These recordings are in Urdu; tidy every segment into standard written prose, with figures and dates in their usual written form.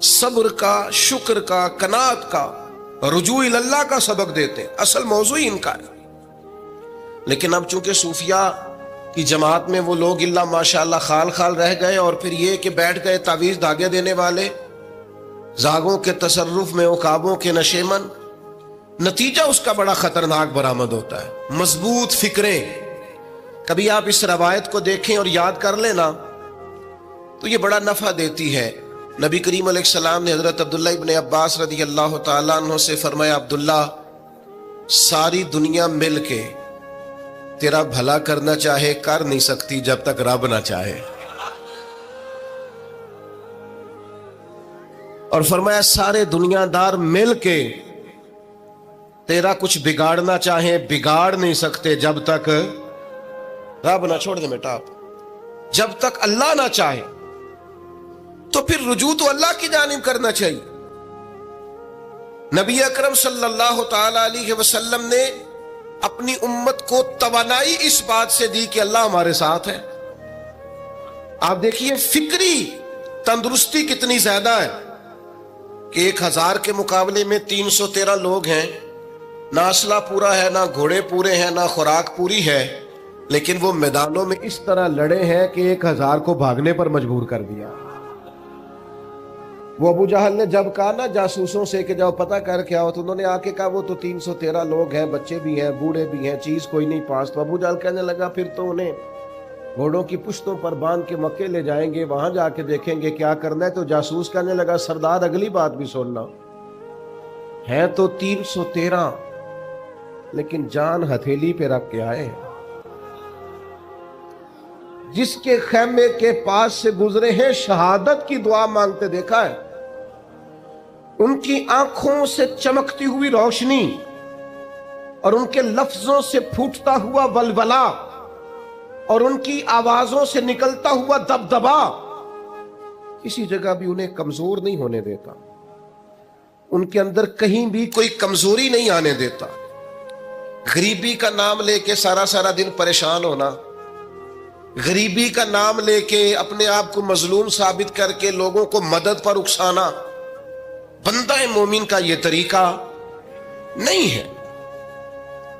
صبر کا، شکر کا، قناعت کا، رجوع اللہ کا سبق دیتے ہیں. اصل موضوع ہی ان کا ہے. لیکن اب چونکہ صوفیاء کی جماعت میں وہ لوگ اللہ ماشاءاللہ خال خال رہ گئے، اور پھر یہ کہ بیٹھ گئے تعویذ دھاگے دینے والے، زاغوں کے تصرف میں، عقابوں کے نشے من. نتیجہ اس کا بڑا خطرناک برآمد ہوتا ہے. مضبوط فکریں، کبھی آپ اس روایت کو دیکھیں اور یاد کر لیں نا تو یہ بڑا نفع دیتی ہے. نبی کریم علیہ السلام نے حضرت عبداللہ ابن عباس رضی اللہ تعالیٰ عنہ سے فرمایا، عبداللہ، ساری دنیا مل کے تیرا بھلا کرنا چاہے کر نہیں سکتی جب تک رب نہ چاہے. اور فرمایا سارے دنیا دار مل کے تیرا کچھ بگاڑنا چاہیں بگاڑ نہیں سکتے جب تک رب نہ چھوڑ دے بیٹا آپ، جب تک اللہ نہ چاہے. تو پھر رجوع تو اللہ کی جانب کرنا چاہیے. نبی اکرم صلی اللہ تعالی علیہ وسلم نے اپنی امت کو توانائی اس بات سے دی کہ اللہ ہمارے ساتھ ہے. آپ دیکھیے فکری تندرستی کتنی زیادہ ہے کہ 1000 کے مقابلے میں 313 لوگ ہیں. نہ اسلحہ پورا ہے، نہ گھوڑے پورے ہیں، نہ خوراک پوری ہے، لیکن وہ میدانوں میں اس طرح لڑے ہیں کہ 1000 کو بھاگنے پر مجبور کر دیا. وہ ابو جہل نے جب کہا نا جاسوسوں سے کہ جاؤ پتہ کر کے آؤ، تو انہوں نے آ کے کہا وہ تو 313 لوگ ہیں، بچے بھی ہیں، بوڑھے بھی ہیں، چیز کوئی نہیں پاس. تو ابو جہل کہنے لگا پھر تو انہیں گھوڑوں کی پشتوں پر باندھ کے مکے لے جائیں گے، وہاں جا کے دیکھیں گے کیا کرنا ہے. تو جاسوس کہنے لگا سردار اگلی بات بھی سننا، ہے تو 313 لیکن جان ہتھیلی پہ رکھ کے آئے. جس کے خیمے کے پاس سے گزرے ہیں شہادت کی دعا مانگتے دیکھا ہے. ان کی آنکھوں سے چمکتی ہوئی روشنی اور ان کے لفظوں سے پھوٹتا ہوا ولولہ اور ان کی آوازوں سے نکلتا ہوا دبدبا کسی جگہ بھی انہیں کمزور نہیں ہونے دیتا. ان کے اندر کہیں بھی کوئی کمزوری نہیں آنے دیتا. غریبی کا نام لے کے سارا دن پریشان ہونا، غریبی کا نام لے کے اپنے آپ کو مظلوم ثابت کر کے لوگوں کو مدد پر اکسانا بندہ مومن کا یہ طریقہ نہیں ہے.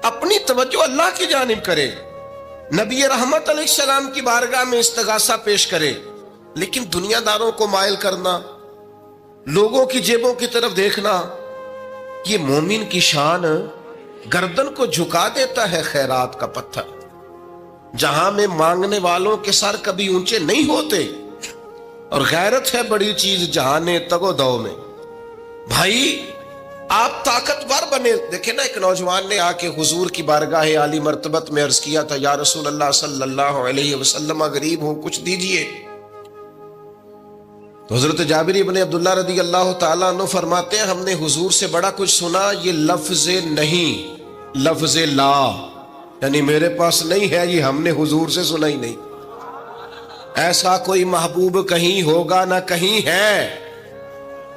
اپنی توجہ اللہ کی جانب کرے، نبی رحمت علیہ السلام کی بارگاہ میں استغاثہ پیش کرے. لیکن دنیا داروں کو مائل کرنا، لوگوں کی جیبوں کی طرف دیکھنا، یہ مومن کی شان گردن کو جھکا دیتا ہے. خیرات کا پتھر جہاں میں مانگنے والوں کے سر کبھی اونچے نہیں ہوتے، اور غیرت ہے بڑی چیز جہانے تگو دو میں. بھائی آپ طاقتور بنے. دیکھیں نا ایک نوجوان نے آ کے حضور کی بارگاہ عالی مرتبت میں عرض کیا تھا، یا رسول اللہ صلی اللہ علیہ وسلم غریب ہوں کچھ دیجئے. تو حضرت جابر بن عبداللہ رضی اللہ تعالیٰ عنہ فرماتے ہیں ہم نے حضور سے بڑا کچھ سنا، یہ لفظ نہیں، لفظ لا، یعنی میرے پاس نہیں ہے، یہ ہم نے حضور سے سنا ہی نہیں. ایسا کوئی محبوب کہیں ہوگا نہ کہیں ہے،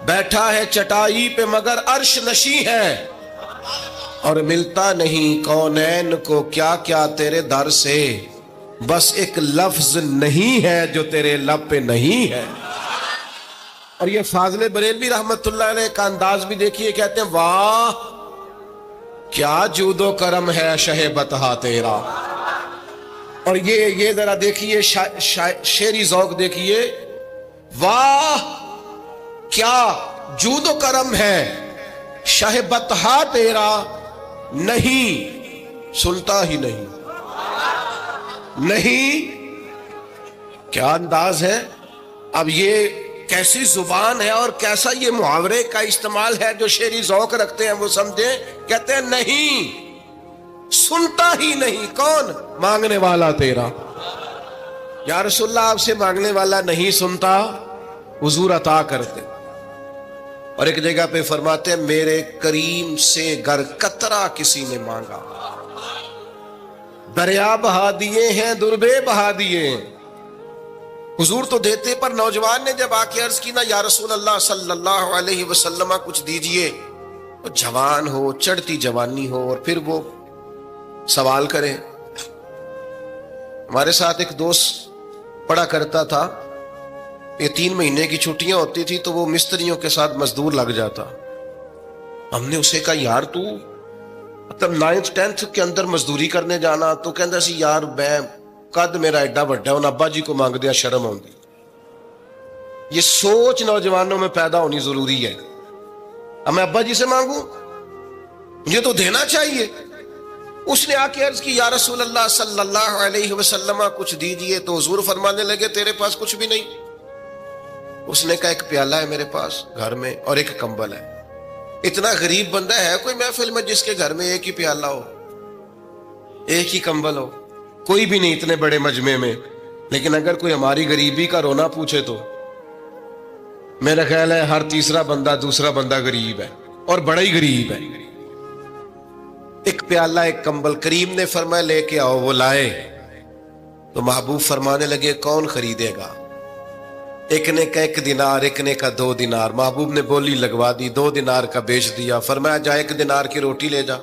بیٹھا ہے چٹائی پہ مگر عرش نشیں ہے، اور ملتا نہیں کونین کو کیا کیا تیرے در سے، بس ایک لفظ نہیں ہے جو تیرے لب پہ نہیں ہے. اور یہ فاضل بریلوی رحمت اللہ علیہ کا انداز بھی دیکھیے، کہتے ہیں واہ کیا جود و کرم ہے شہ بتہا تیرا. اور یہ ذرا دیکھیے شعری ذوق دیکھیے، واہ کیا جود و کرم ہے شہ بتہا تیرا، نہیں سنتا ہی نہیں. نہیں کیا انداز ہے. اب یہ کیسی زبان ہے اور کیسا یہ محاورے کا استعمال ہے جو شعری ذوق رکھتے ہیں وہ سمجھیں. کہتے ہیں نہیں سنتا ہی نہیں. کون؟ مانگنے والا تیرا. یا رسول اللہ آپ سے مانگنے والا نہیں سنتا، حضور عطا کرتے. اور ایک جگہ پہ فرماتے ہیں میرے کریم سے گر قطرہ کسی نے مانگا، دریا بہا دیے ہیں دربے بہا دیے ہیں. حضور تو دیتے، پر نوجوان نے جب آ کے عرض کی نا یا رسول اللہ صلی اللہ علیہ وسلم کچھ دیجئے، وہ جوان ہو، چڑھتی جوانی ہو، اور پھر وہ سوال کرے. ہمارے ساتھ ایک دوست پڑھا کرتا تھا، یہ 3 مہینے کی چھٹیاں ہوتی تھی تو وہ مستریوں کے ساتھ مزدور لگ جاتا. ہم نے اسے کہا یار تو مطلب 9th 10th کے اندر مزدوری کرنے جانا, تو کہندا سی یار میں قد میرا ایڈا بڑا ہے, ان ابا جی کو مانگ دیا شرم آؤندی. یہ سوچ نوجوانوں میں پیدا ہونی ضروری ہے. اب میں ابا جی سے مانگوں, مجھے تو دینا چاہیے. اس نے آ کے عرض کی یا رسول اللہ صلی اللہ علیہ وسلم کچھ دیجئے, تو حضور فرمانے لگے تیرے پاس کچھ بھی نہیں. اس نے کہا ایک پیالہ ہے میرے پاس گھر میں اور ایک کمبل ہے. اتنا غریب بندہ ہے کوئی محفل میں جس کے گھر میں ایک ہی پیالہ ہو, ایک ہی کمبل ہو؟ کوئی بھی نہیں اتنے بڑے مجمع میں. لیکن اگر کوئی ہماری غریبی کا رونا پوچھے تو میرا خیال ہے ہر تیسرا بندہ دوسرا بندہ غریب ہے, اور بڑا ہی غریب ہے. ایک پیالہ ایک کمبل. کریم نے فرمایا لے کے آؤ. وہ لائے تو محبوب فرمانے لگے کون خریدے گا؟ ایک نے کا 1 دینار, ایک نے کا 2 دینار. محبوب نے بولی لگوا دی, 2 دینار کا بیچ دیا. فرمایا جا 1 دینار کی روٹی لے جا.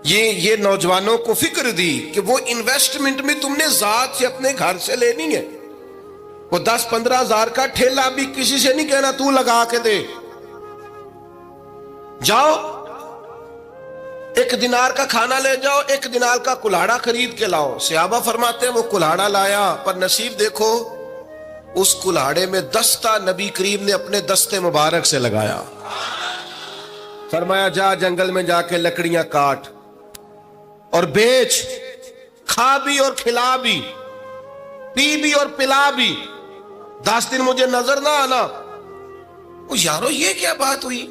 یہ نوجوانوں کو فکر دی کہ وہ انویسٹمنٹ میں تم نے ذات سے اپنے گھر سے لینی ہے. وہ 10-15 ہزار کا ٹھیلا بھی کسی سے نہیں کہنا تو لگا کے دے. جاؤ 1 دینار کا کھانا لے جاؤ, 1 دینار کا کلاڑا خرید کے لاؤ. صحابہ فرماتے ہیں وہ کلاڑا لایا, پر نصیب دیکھو اس کلاڑے میں دستہ نبی کریم نے اپنے دستے مبارک سے لگایا. فرمایا جا جنگل میں جا کے لکڑیاں کاٹ اور بیچ, کھا بھی اور کھلا بھی, پی بھی اور پلا بھی, 10 دن مجھے نظر نہ آنا. یارو یہ کیا بات ہوئی؟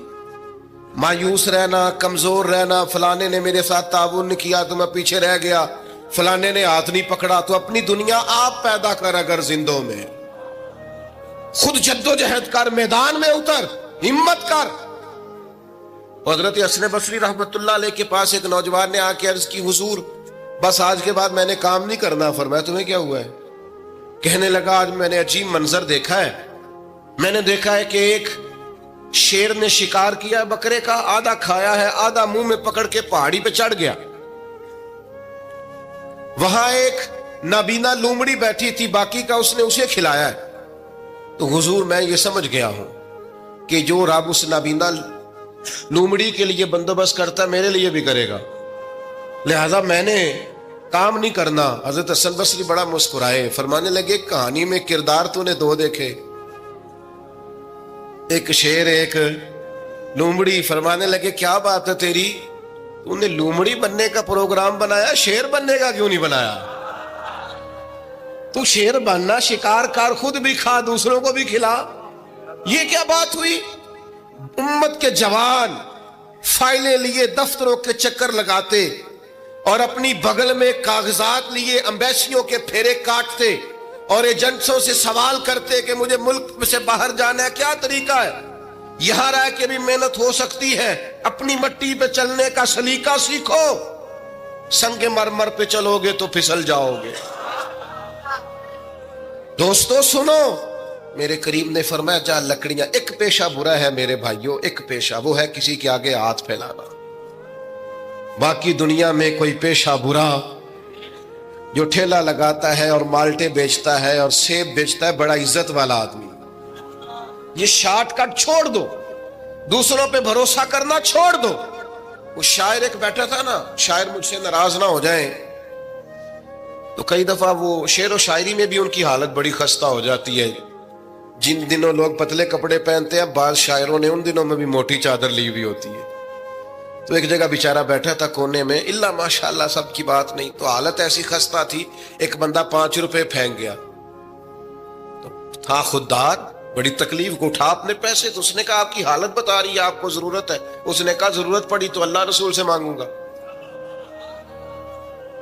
مایوس رہنا, کمزور رہنا, فلانے نے میرے ساتھ تعاون نہیں کیا تو میں پیچھے رہ گیا, فلانے نے ہاتھ نہیں پکڑا. تو اپنی دنیا آپ پیدا کر, اگر زندوں میں خود جد و جہد کر, میدان میں اتر, ہمت کر. حضرت حسن بصری رحمت اللہ علیہ کے پاس ایک نوجوان نے آ کے عرض کی حضور بس آج کے بعد میں نے کام نہیں کرنا. فرمایا تمہیں کیا ہوا ہے؟ کہنے لگا آج میں نے عجیب منظر دیکھا ہے. میں نے دیکھا ہے کہ ایک شیر نے شکار کیا بکرے کا, آدھا کھایا ہے, آدھا منہ میں پکڑ کے پہاڑی پہ چڑھ گیا. وہاں ایک نابینا لومڑی بیٹھی تھی, باقی کا اس نے اسے کھلایا ہے. تو حضور میں یہ سمجھ گیا ہوں کہ جو رب اس نابینا لومڑی کے لیے بندوبست کرتا میرے لیے بھی کرے گا, لہذا میں نے کام نہیں کرنا. حضرت حسن بصری بڑا مسکرائے, فرمانے لگے کہانی میں کردار تو نے 2 دیکھے, ایک شیر ایک لومڑی. فرمانے لگے کیا بات ہے تیری, تو نے لومڑی بننے کا پروگرام بنایا, شیر بننے کا کیوں نہیں بنایا؟ تو شیر بننا, شکار کر, خود بھی کھا دوسروں کو بھی کھلا. یہ کیا بات ہوئی؟ امت کے جوان فائلیں لیے دفتروں کے چکر لگاتے اور اپنی بغل میں کاغذات لیے امبیسیوں کے پھیرے کاٹتے اور ایجنٹوں سے سوال کرتے کہ مجھے ملک سے باہر جانا ہے, کیا طریقہ ہے؟ یہاں رہ کے بھی محنت ہو سکتی ہے, اپنی مٹی پہ چلنے کا سلیقہ سیکھو. سنگ مرمر پہ چلو گے تو پھسل جاؤ گے. دوستو سنو, میرے کریم نے فرمایا جا لکڑیاں. ایک پیشہ برا ہے میرے بھائیوں, ایک پیشہ, وہ ہے کسی کے آگے ہاتھ پھیلانا. باقی دنیا میں کوئی پیشہ برا جو ٹھیلا لگاتا ہے اور مالٹے بیچتا ہے اور سیب بیچتا ہے, بڑا عزت والا آدمی. یہ شارٹ کٹ چھوڑ دو, دوسروں پہ بھروسہ کرنا چھوڑ دو. وہ شاعر ایک بیٹھا تھا نا, شاعر مجھ سے ناراض نہ ہو جائیں, تو کئی دفعہ وہ شعر و شاعری میں بھی ان کی حالت بڑی خستہ ہو جاتی ہے. جن دنوں لوگ پتلے کپڑے پہنتے ہیں, بعض شاعروں نے ان دنوں میں بھی موٹی چادر لی ہوئی ہوتی ہے. تو ایک جگہ بیچارہ بیٹھا تھا کونے میں, اللہ ماشاءاللہ سب کی بات نہیں, تو حالت ایسی خستہ تھی. ایک بندہ 5 روپے پھینک گیا, تو تھا خوددار, بڑی تکلیف کو اٹھا اپنے پیسے. تو اس نے کہا آپ کی حالت بتا رہی ہے, آپ کو ضرورت ہے. اس نے کہا ضرورت پڑی تو اللہ رسول سے مانگوں گا,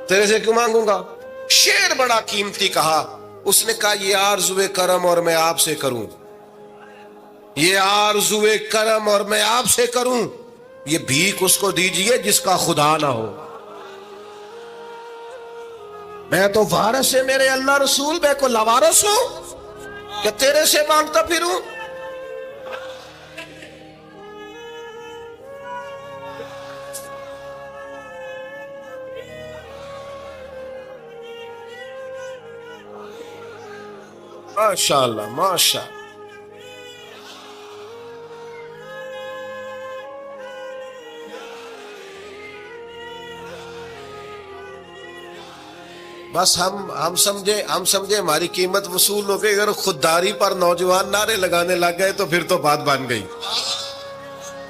تیرے سے کیوں مانگوں گا؟ شعر بڑا قیمتی کہا. اس نے کہا یہ آرزوئے کرم اور میں آپ سے کروں, یہ آرزوئے کرم اور میں آپ سے کروں, یہ بھیک اس کو دیجئے جس کا خدا نہ ہو. میں تو وارث ہے میرے اللہ رسول, میں کو لاوارث ہوں کہ تیرے سے مانگتا پھروں. ماشاءاللہ ماشاء بس ہم سمجھے ہماری قیمت وصول ہو گئی. اگر خودداری پر نوجوان نعرے لگانے لگ گئے تو پھر تو بات بن گئی.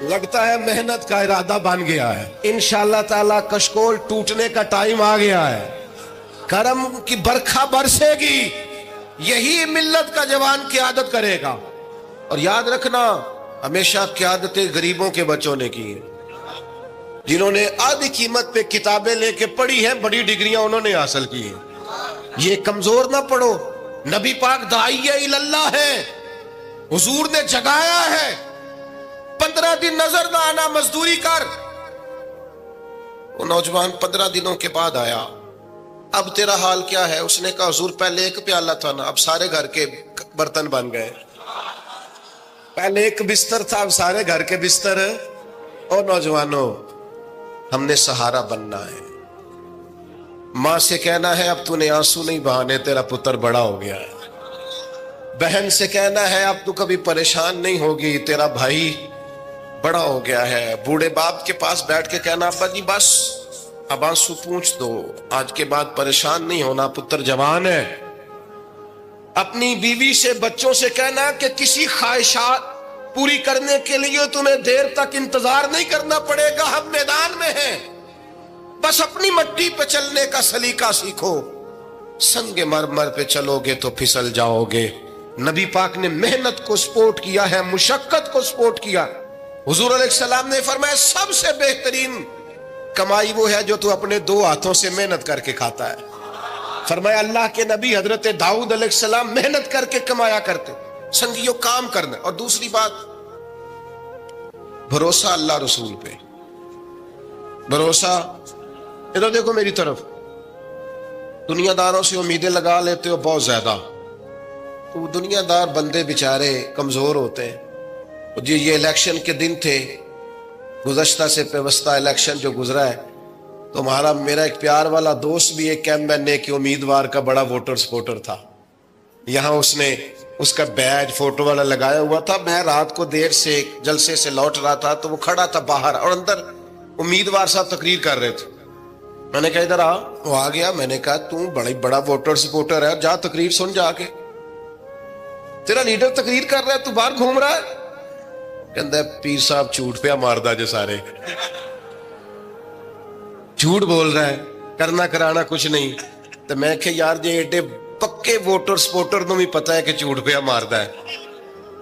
لگتا ہے محنت کا ارادہ بن گیا ہے. انشاءاللہ تعالی کشکول ٹوٹنے کا ٹائم آ گیا ہے. کرم کی برکھا برسے گی. یہی ملت کا جوان قیادت کرے گا. اور یاد رکھنا ہمیشہ قیادتیں غریبوں کے بچوں نے کی ہیں. جنہوں نے آدھی قیمت پہ کتابیں لے کے پڑھی ہیں, بڑی ڈگریاں انہوں نے حاصل کی ہیں. یہ کمزور نہ پڑھو. نبی پاک داعیہ اللہ ہے, حضور نے جگایا ہے. 15 دن نظر نہ آنا, مزدوری کر. وہ نوجوان 15 دنوں کے بعد آیا. اب تیرا حال کیا ہے؟ اس نے کہا حضور پہلے ایک پیالہ تھا نا, اب سارے گھر کے برتن بن گئے. پہلے ایک بستر تھا, اب سارے گھر کے بستر. اور نوجوانوں, ہم نے سہارا بننا ہے. ماں سے کہنا ہے اب تو نے آنسو نہیں بہانے, تیرا پتر بڑا ہو گیا ہے. بہن سے کہنا ہے اب تو کبھی پریشان نہیں ہوگی, تیرا بھائی بڑا ہو گیا ہے. بوڑھے باپ کے پاس بیٹھ کے کہنا ابا جی بس اب آنسو پوچھ دو, آج کے بعد پریشان نہیں ہونا, پتر جوان ہے. اپنی بیوی سے بچوں سے کہنا کہ کسی خواہشات پوری کرنے کے لیے تمہیں دیر تک انتظار نہیں کرنا پڑے گا, ہم میدان میں ہیں. بس اپنی مٹی پہ چلنے کا سلیقہ سیکھو. سنگ مرمر پہ چلو گے تو پھسل جاؤ گے. نبی پاک نے محنت کو سپورٹ کیا ہے, مشقت کو سپورٹ کیا. حضور علیہ السلام نے فرمایا سب سے بہترین کمائی وہ ہے جو تو اپنے 2 ہاتھوں سے محنت کر کے کھاتا ہے. فرمایا اللہ کے نبی حضرت داؤد علیہ السلام محنت کر کے کمایا کرتے. سنگیوں کام کرنا. اور دوسری بات بھروسہ اللہ رسول پہ. بھروسہ, ادھر دیکھو میری طرف. دنیا داروں سے امیدیں لگا لیتے ہو بہت زیادہ, تو دنیا دار بندے بیچارے کمزور ہوتے ہیں. جی یہ الیکشن کے دن تھے, گزشتہ سے پیوستہ الیکشن جو گزرا ہے, تو میرا ایک پیار والا دوست بھی ایک ایم کے امیدوار کا بڑا ووٹر سپورٹر تھا. یہاں اس نے اس کا بیج فوٹو والا لگایا ہوا تھا. میں رات کو دیر سے جلسے سے لوٹ رہا تھا تو وہ کھڑا تھا باہر, اور اندر امیدوار صاحب تقریر کر رہے تھے. میں نے کہا ادھر آ. وہ آ گیا. میں نے کہا تو بڑا ووٹر سپورٹر ہے, جا تقریر سن جا کے. تیرا لیڈر تقریر کر رہا ہے, تو باہر گھوم رہا ہے. کہندا ہے پیر صاحب جھوٹ پہ ماردا جے سارے, جھوٹ بول رہا ہے, کرنا کرانا کچھ نہیں. تو میں کہ یار جی ایڈے پکے ووٹر سپورٹر نو بھی پتا ہے کہ جھوٹ پہ ماردا ہے,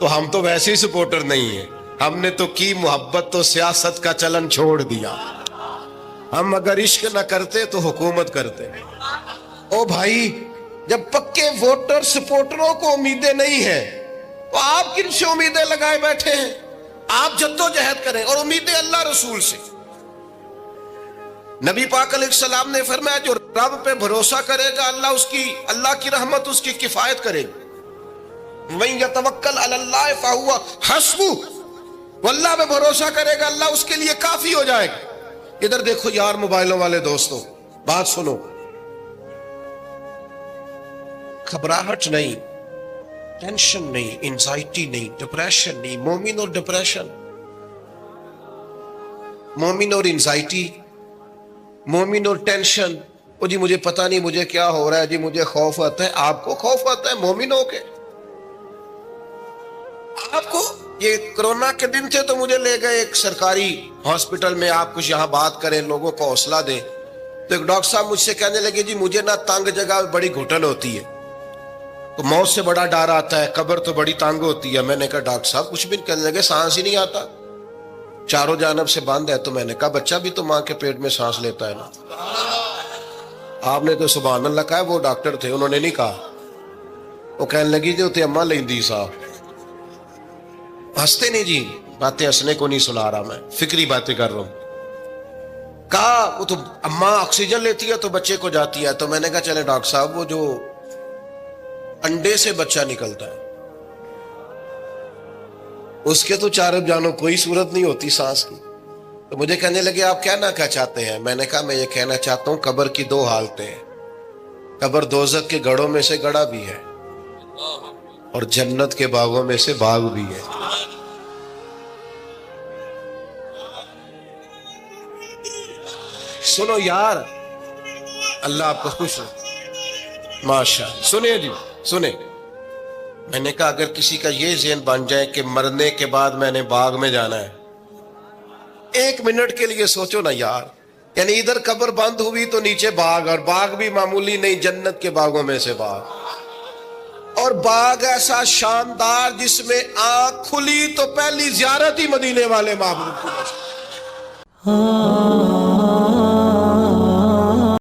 تو ہم تو ویسے ہی سپورٹر نہیں ہیں. ہم نے تو کی محبت تو سیاست کا چلن چھوڑ دیا. ہم اگر عشق نہ کرتے تو حکومت کرتے. او بھائی, جب پکے ووٹر سپورٹروں کو امیدیں نہیں ہیں تو آپ کن سے امیدیں لگائے بیٹھے ہیں؟ آپ جدوجہد کریں, اور امیدیں اللہ رسول سے. نبی پاک علیہ السلام نے فرمایا جو رب پہ بھروسہ کرے گا اللہ کی رحمت اس کی کفایت کرے گی. وَإِن يَتَوَكَّلْ عَلَى اللَّهِ فَهُوَ حَسْبُهُ, وہ اللہ پہ بھروسہ کرے گا اللہ اس کے لیے کافی ہو جائے گا. ادھر دیکھو یار موبائلوں والے دوستوں, بات سنو. گھبراہٹ نہیں, ٹینشن نہیں, انزائٹی نہیں, ڈپریشن نہیں. مومن اور ڈپریشن, مومن اور انزائٹی, مومن اور ٹینشن. او جی مجھے پتہ نہیں مجھے کیا ہو رہا ہے, جی مجھے خوف آتا ہے. آپ کو خوف آتا ہے مومن ہو کے؟ آپ کو یہ کرونا کے دن تھے تو مجھے لے گئے ایک سرکاری ہاسپٹل میں, آپ کچھ یہاں بات کریں, لوگوں کو حوصلہ دیں. تو ایک ڈاکٹر صاحب مجھ سے کہنے لگے جی مجھے نہ تنگ جگہ بڑی گھٹن ہوتی ہے, تو موت سے بڑا ڈر آتا ہے, قبر تو بڑی تنگ ہوتی ہے. میں نے کہا ڈاکٹر صاحب کچھ بھی. کہنے لگے سانس ہی نہیں آتا, چاروں جانب سے بند ہے. تو میں نے کہا بچہ بھی تو ماں کے پیٹ میں سانس لیتا ہے نا. آپ نے تو سبحان اللہ کہا. وہ ڈاکٹر تھے, انہوں نے نہیں کہا. وہ کہنے لگی جو تے اماں لیندی صاحب. ہنستے نہیں جی, باتیں ہنسنے کو نہیں سنا رہا, میں فکری باتیں کر رہا ہوں. کہا وہ تو اماں آکسیجن لیتی ہے تو بچے کو جاتی ہے. تو میں نے کہا چلے ڈاکٹر صاحب وہ جو انڈے سے بچہ نکلتا ہے اس کے تو چاروں جانوں کوئی صورت نہیں ہوتی سانس کی. تو مجھے کہنے لگے آپ کہنا کیا چاہتے ہیں؟ میں نے کہا میں یہ کہنا چاہتا ہوں قبر کی 2 حالتیں ہیں. قبر دوزخ کے گڑھوں میں سے گڑھا بھی ہے, اور جنت کے باغوں میں سے باغ بھی ہے. سنو یار، اللہ آپ کو خوش ہو. ماشاء اللہ. سنیں جی سنیں، میں نے کہا اگر کسی کا یہ ذہن بن جائے کہ مرنے کے بعد میں نے باغ میں جانا ہے، 1 منٹ کے لیے سوچو نا یار. یعنی ادھر قبر بند ہوئی تو نیچے باغ، اور باغ بھی معمولی نہیں، جنت کے باغوں میں سے باغ. اور باغ ایسا شاندار جس میں آنکھ کھلی تو پہلی زیارت ہی مدینے والے معبود کی.